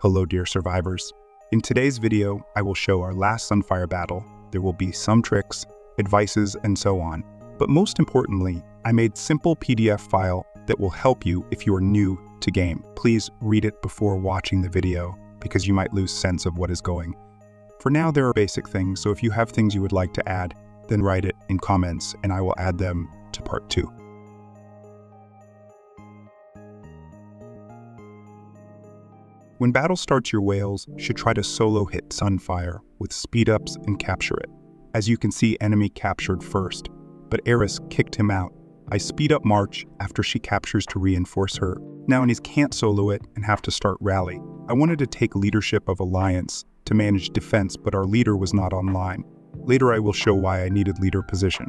Hello dear survivors. In today's video, I will show our last Sunfire battle. There will be some tricks, advices, and so on. But most importantly, I made simple PDF file that will help you if you are new to game. Please read it before watching the video because you might lose sense of what is going. For now, there are basic things, so if you have things you would like to add, then write it in comments and I will add them to part 2. When battle starts, your whales should try to solo hit Sunfire with speed-ups and capture it. As you can see, enemy captured first, but Eris kicked him out. I speed up March after she captures to reinforce her. Now enemies can't solo it and have to start rally. I wanted to take leadership of Alliance to manage defense, but our leader was not online. Later I will show why I needed leader position.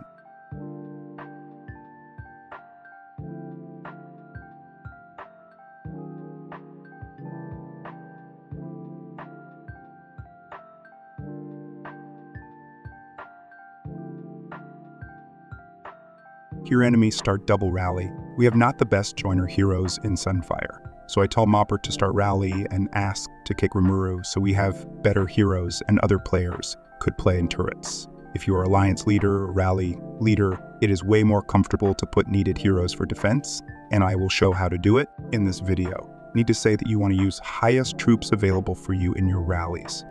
Here enemies start double rally. We have not the best joiner heroes in Sunfire. So I told Mopper to start rally and ask to kick Rimuru so we have better heroes and other players could play in turrets. If you are Alliance leader or rally leader, it is way more comfortable to put needed heroes for defense, and I will show how to do it in this video. Need to say that you want to use highest troops available for you in your rallies.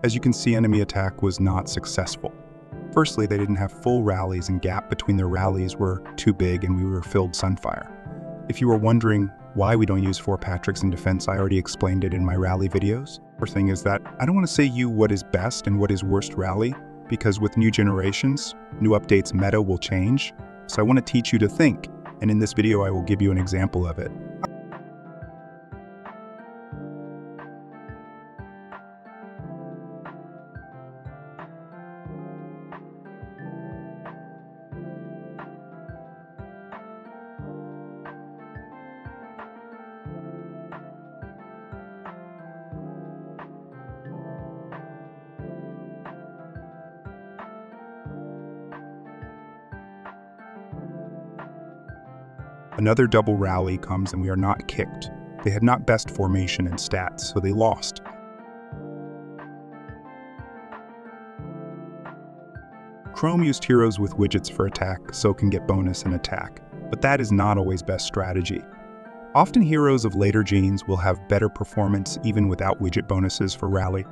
As you can see, enemy attack was not successful. Firstly, they didn't have full rallies and gap between their rallies were too big and we were filled Sunfire. If you were wondering why we don't use 4 Patricks in defense, I already explained it in my rally videos. First thing is that I don't want to say you what is best and what is worst rally, because with new generations, new updates, meta will change. So I want to teach you to think, and in this video I will give you an example of it. Another double rally comes and we are not kicked. They had not best formation and stats, so they lost. Chrome used heroes with widgets for attack, so can get bonus in attack, but that is not always best strategy. Often heroes of later genes will have better performance even without widget bonuses for rally.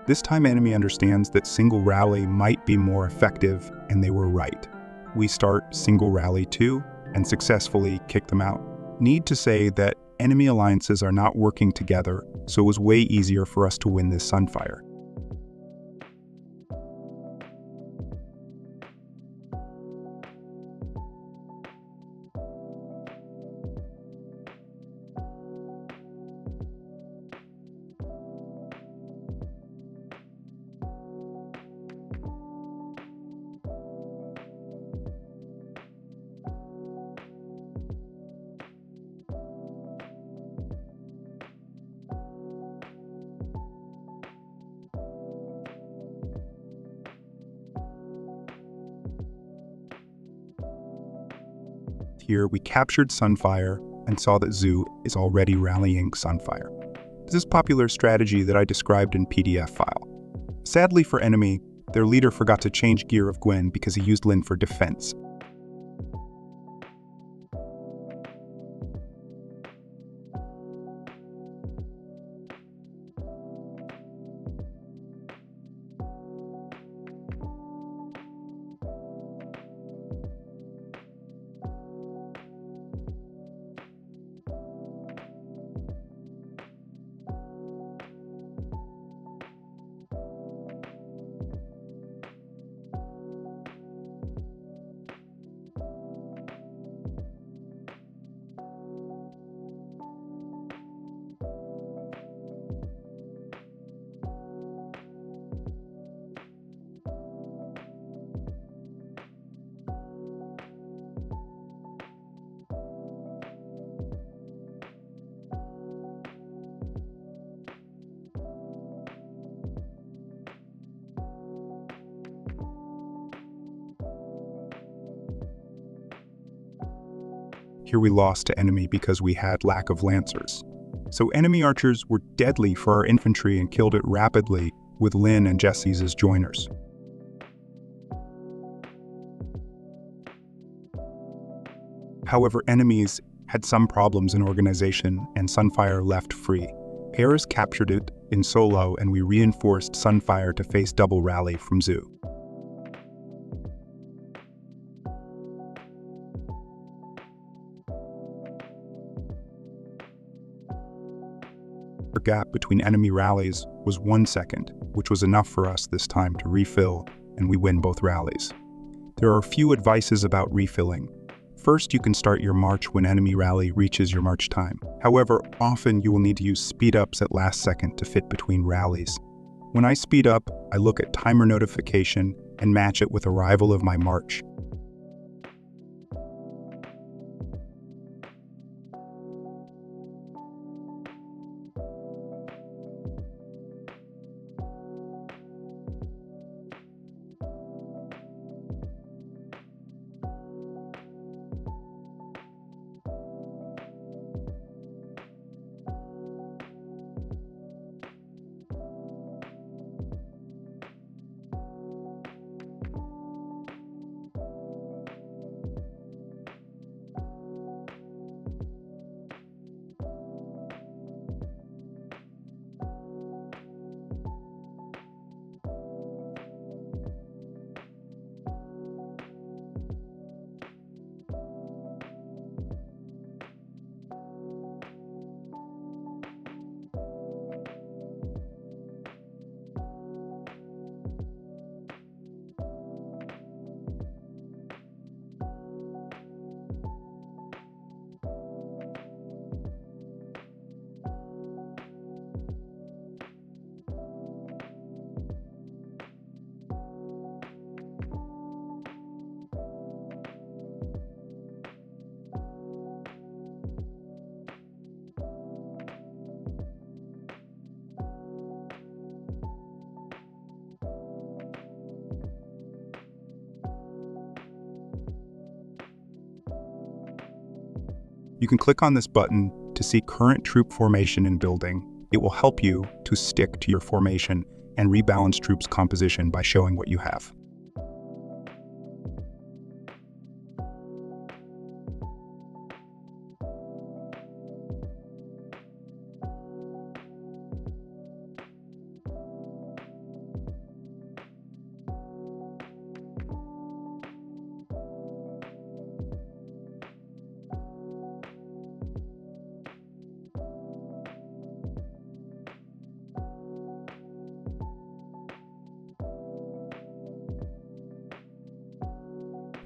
This time enemy understands that single rally might be more effective, and they were right. We start single rally 2 and successfully kick them out. Need to say that enemy alliances are not working together, so it was way easier for us to win this Sunfire. here, we captured Sunfire and saw that Zoo is already rallying Sunfire. This is popular strategy that I described in PDF file. Sadly for enemy, their leader forgot to change gear of Gwen because he used Lin for defense. Here we lost to enemy because we had lack of lancers. So enemy archers were deadly for our infantry and killed it rapidly with Lin and Jesse's as joiners. However, enemies had some problems in organization and Sunfire left free. Paris captured it in solo and we reinforced Sunfire to face double rally from Zoo. The gap between enemy rallies was 1 second, which was enough for us this time to refill, and we win both rallies. There are a few advices about refilling. First, you can start your march when enemy rally reaches your march time. However, often you will need to use speed-ups at last second to fit between rallies. When I speed up, I look at timer notification and match it with arrival of my march. You can click on this button to see current troop formation and building. It will help you to stick to your formation and rebalance troops composition by showing what you have.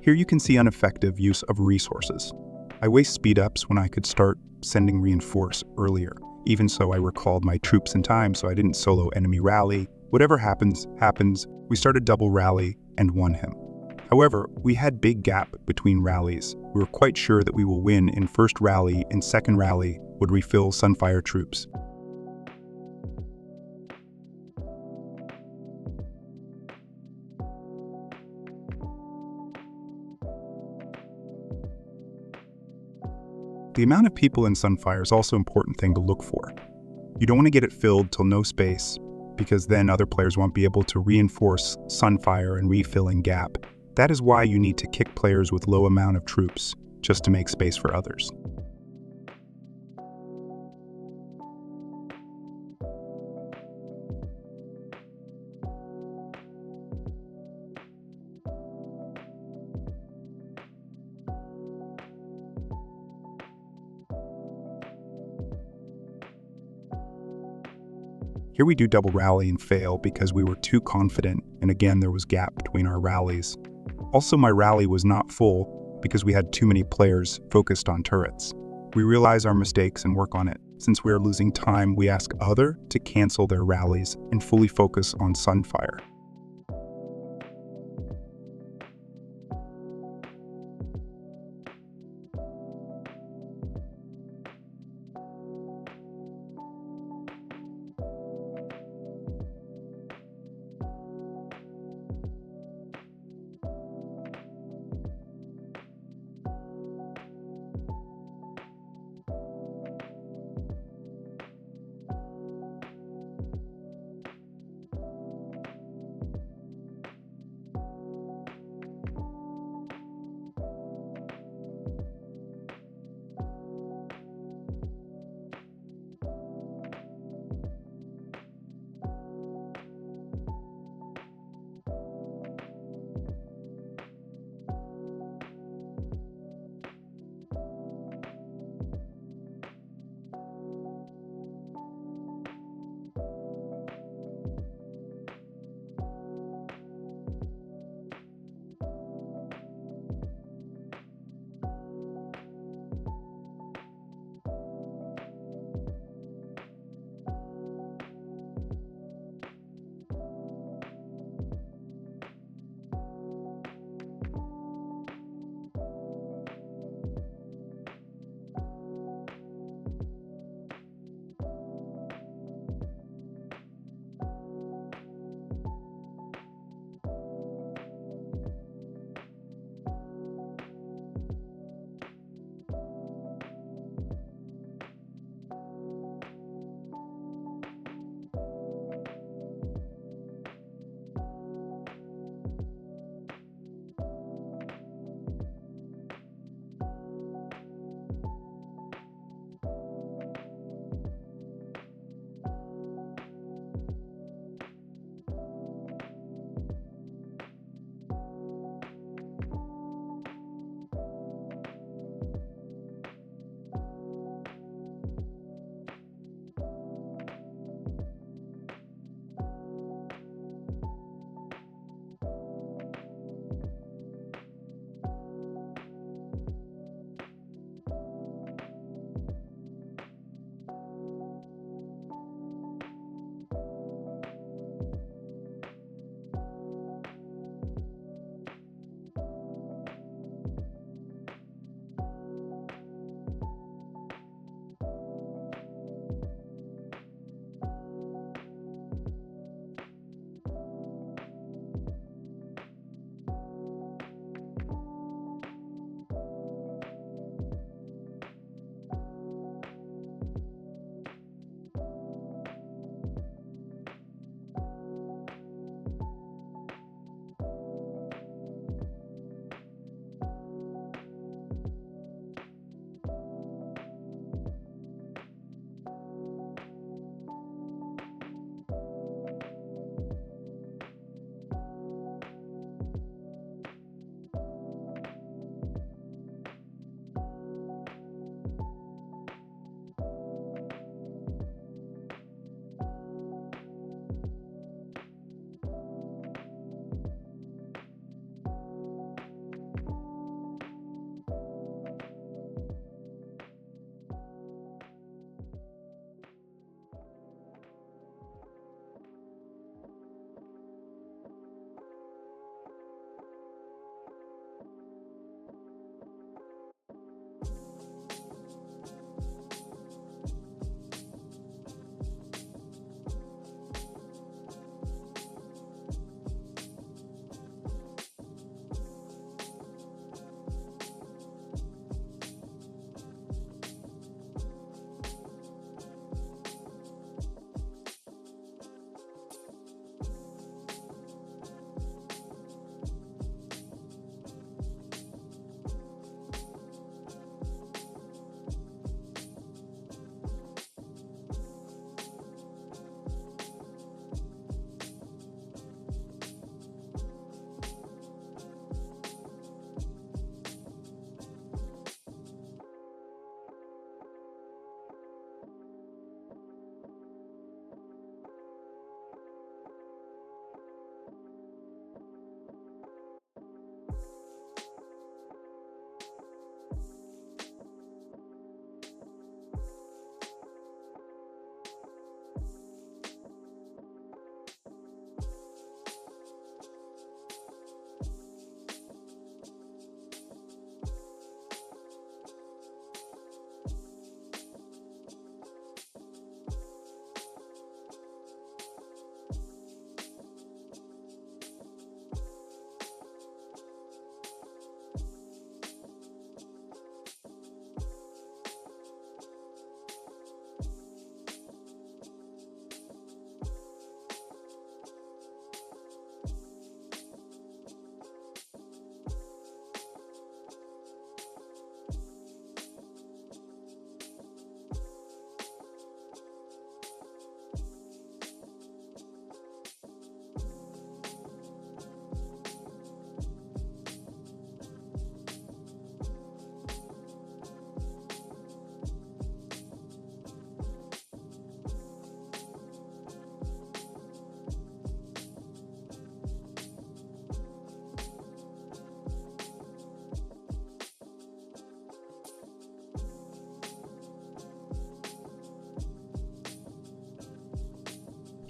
Here you can see ineffective use of resources. I waste speed-ups when I could start sending reinforce earlier. Even so, I recalled my troops in time, so I didn't solo enemy rally. Whatever happens, happens. We started double rally and won him. However, we had big gap between rallies. We were quite sure that we will win in first rally and second rally would refill Sunfire troops. The amount of people in Sunfire is also an important thing to look for. You don't want to get it filled till no space, because then other players won't be able to reinforce Sunfire and refill in gap. That is why you need to kick players with low amount of troops, just to make space for others. Here we do double rally and fail because we were too confident, and again there was gap between our rallies. Also, my rally was not full because we had too many players focused on turrets. We realize our mistakes and work on it. Since we are losing time, we ask other to cancel their rallies and fully focus on Sunfire.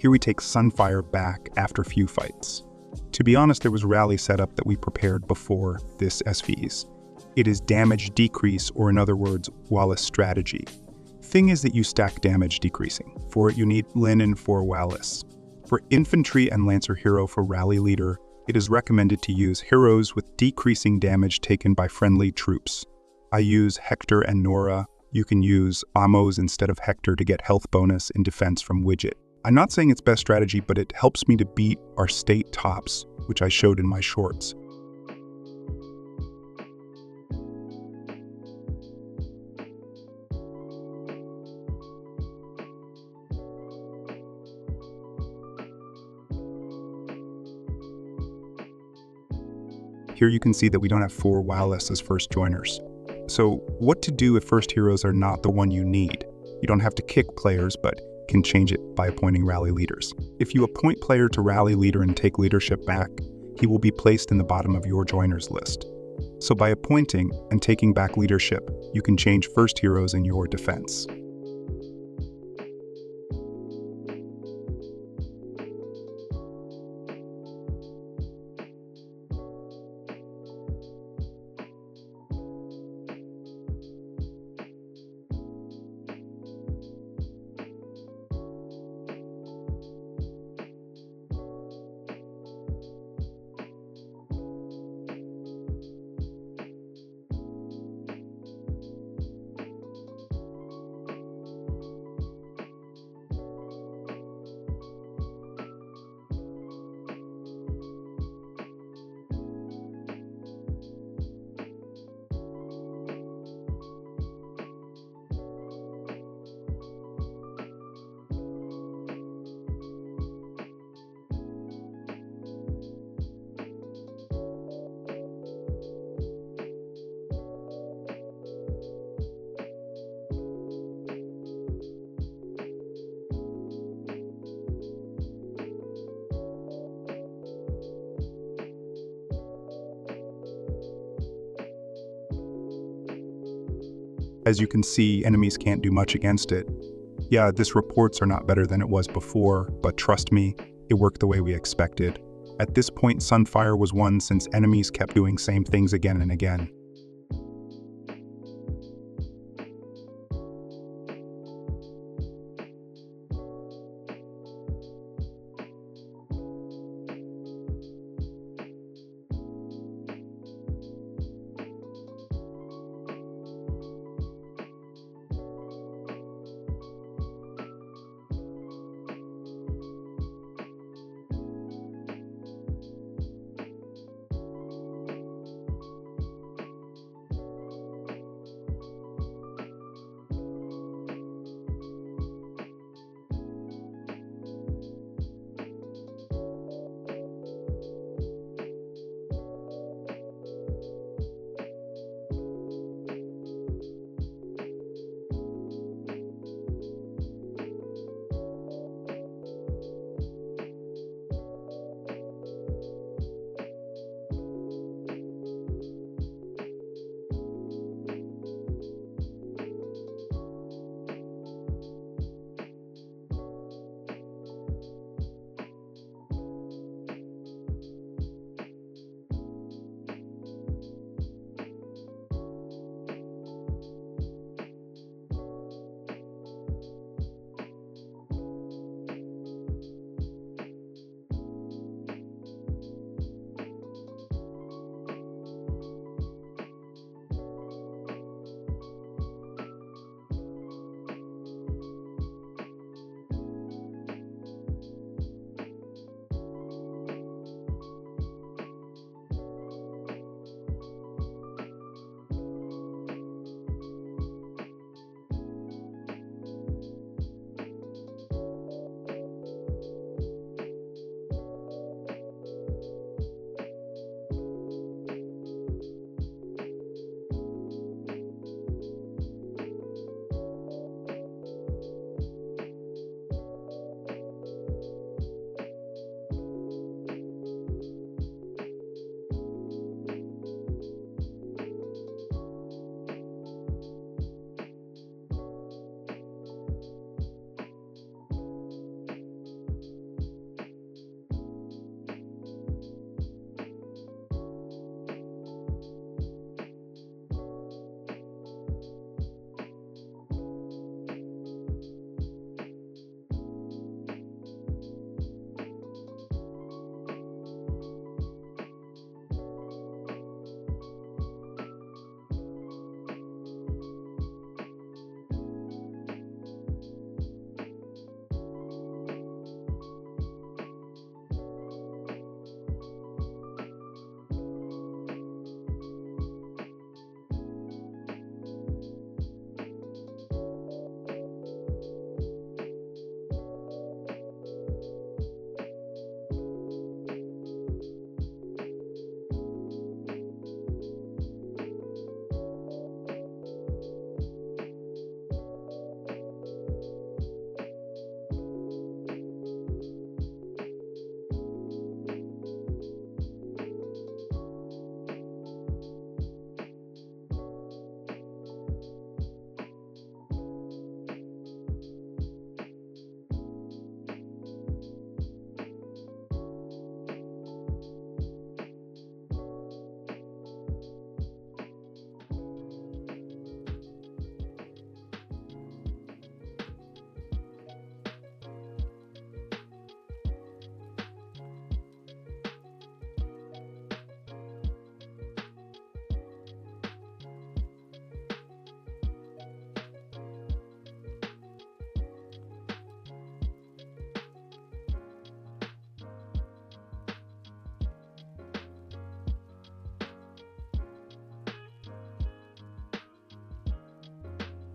Here we take Sunfire back after few fights. To be honest, there was a rally setup that we prepared before this SVS. It is damage decrease, or in other words, Wallace strategy. Thing is that you stack damage decreasing. For it, you need Linen for Wallace. For infantry and Lancer hero for rally leader, it is recommended to use heroes with decreasing damage taken by friendly troops. I use Hector and Nora. You can use Amos instead of Hector to get health bonus in defense from Widget. I'm not saying it's best strategy, but it helps me to beat our state tops, which I showed in my shorts. Here you can see that we don't have 4 Wallace as first joiners. So what to do if first heroes are not the one you need? You don't have to kick players, but can change it by appointing rally leaders. If you appoint player to rally leader and take leadership back, he will be placed in the bottom of your joiners list. So by appointing and taking back leadership, you can change first heroes in your defense. As you can see, enemies can't do much against it. Yeah, this reports are not better than it was before, but trust me, it worked the way we expected. At this point, Sunfire was won since enemies kept doing same things again and again.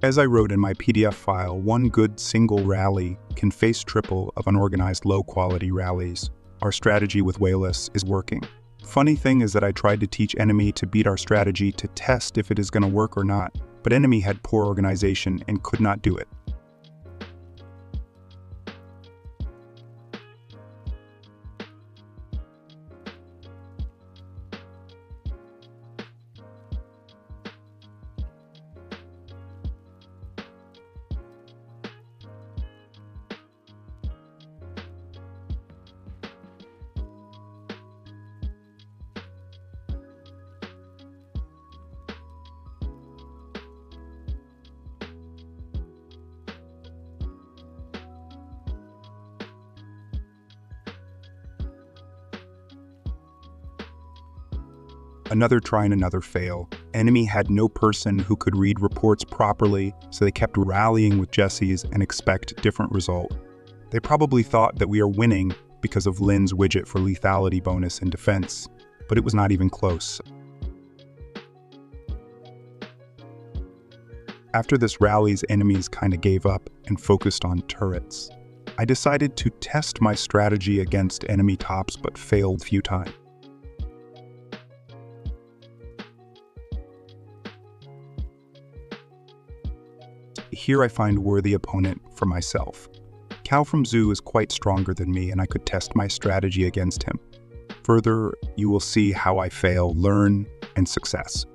As I wrote in my PDF file, one good single rally can face triple of unorganized low-quality rallies. Our strategy with whale-less is working. Funny thing is that I tried to teach enemy to beat our strategy to test if it is going to work or not, but enemy had poor organization and could not do it. Another try and another fail. Enemy had no person who could read reports properly, so they kept rallying with Jesse's and expect different result. They probably thought that we are winning because of Lynn's widget for lethality bonus in defense, but it was not even close. After this rallies, enemies kinda gave up and focused on turrets. I decided to test my strategy against enemy tops but failed a few times. Here I find worthy opponent for myself. Cal from Zoo is quite stronger than me and I could test my strategy against him. Further, you will see how I fail, learn, and success.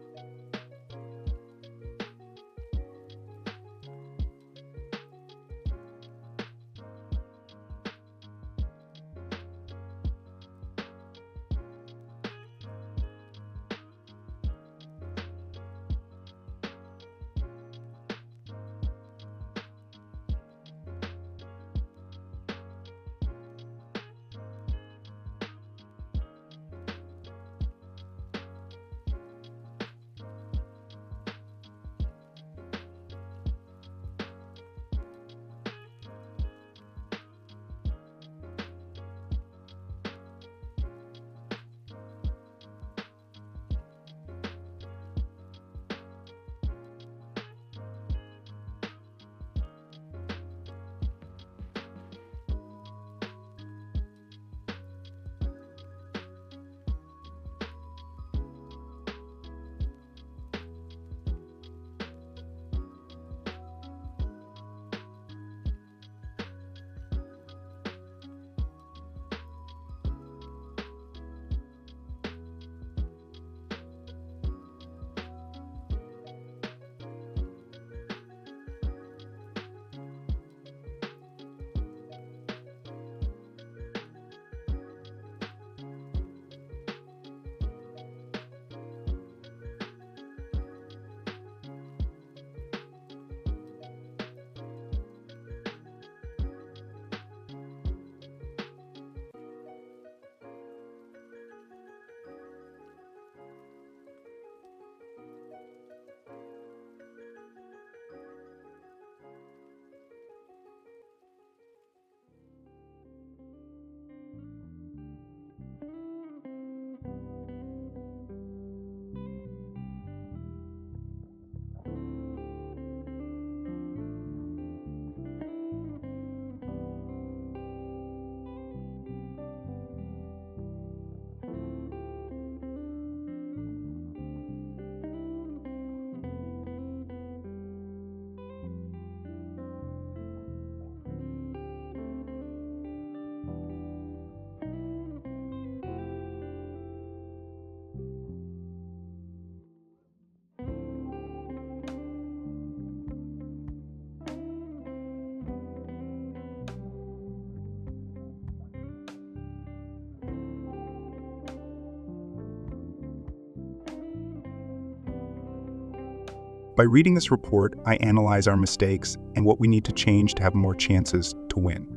By reading this report, I analyze our mistakes and what we need to change to have more chances to win.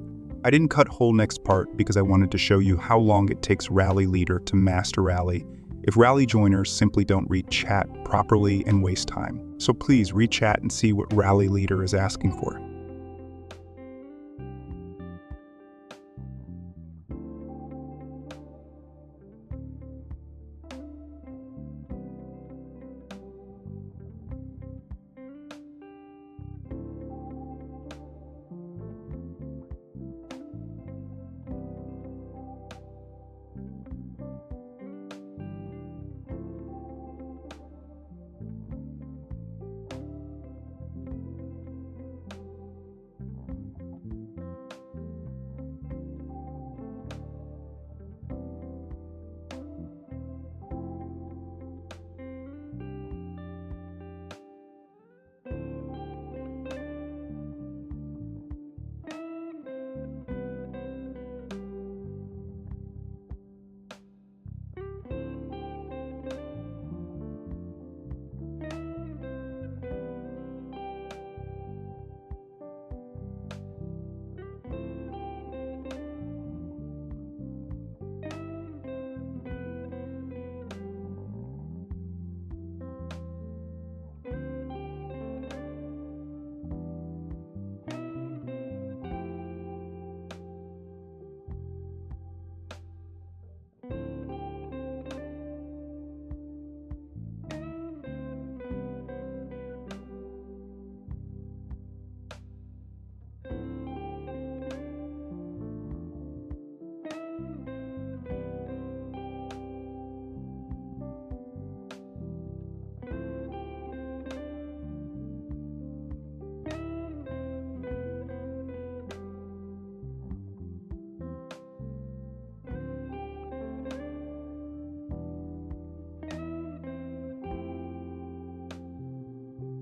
I didn't cut whole next part because I wanted to show you how long it takes rally leader to master rally if rally joiners simply don't read chat properly and waste time. So please read chat and see what rally leader is asking for.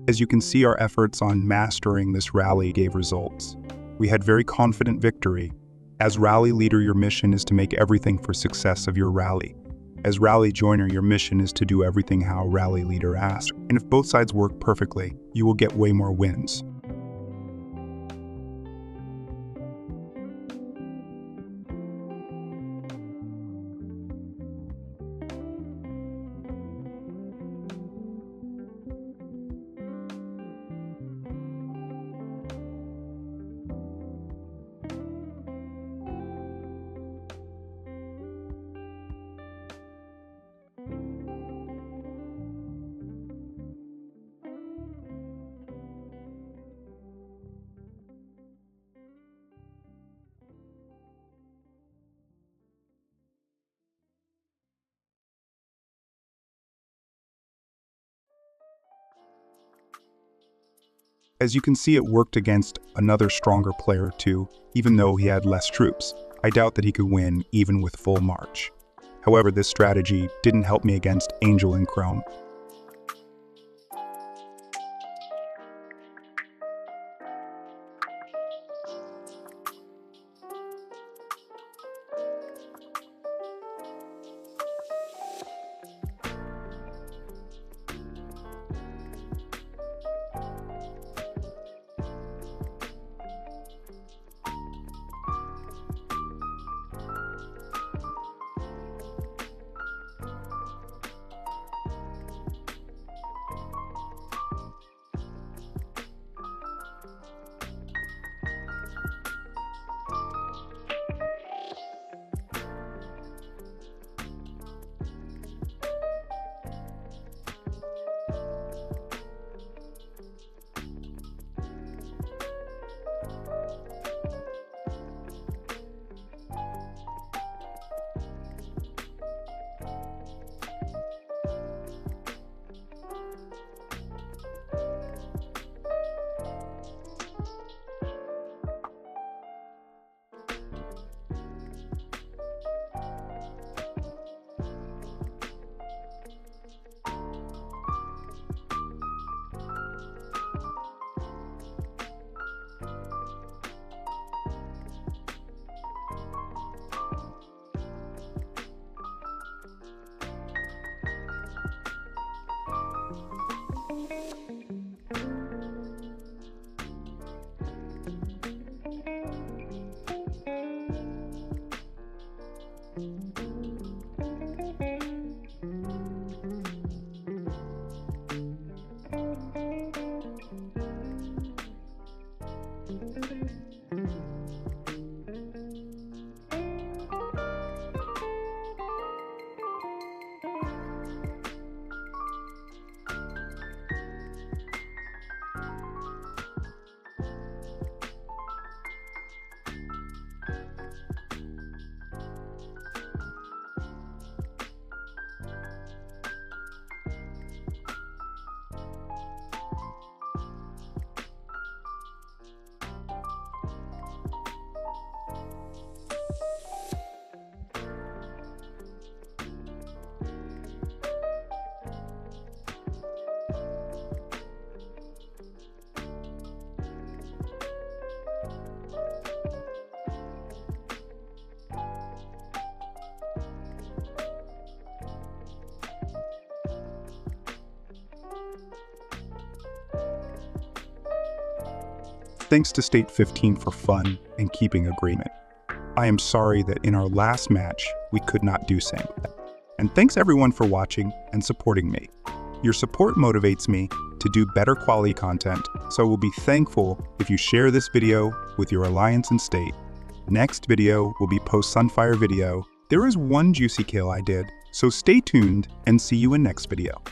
As you can see, our efforts on mastering this rally gave results. We had very confident victory. As rally leader, your mission is to make everything for success of your rally. As rally joiner, your mission is to do everything how rally leader asks. And if both sides work perfectly, you will get way more wins. As you can see, it worked against another stronger player too, even though he had less troops. I doubt that he could win even with full march. However, this strategy didn't help me against Angel and Chrome. Thanks to State 15 for fun and keeping agreement. I am sorry that in our last match, we could not do same. And thanks everyone for watching and supporting me. Your support motivates me to do better quality content, so I will be thankful if you share this video with your alliance and state. Next video will be post-Sunfire video. There is one juicy kill I did, so stay tuned and see you in next video.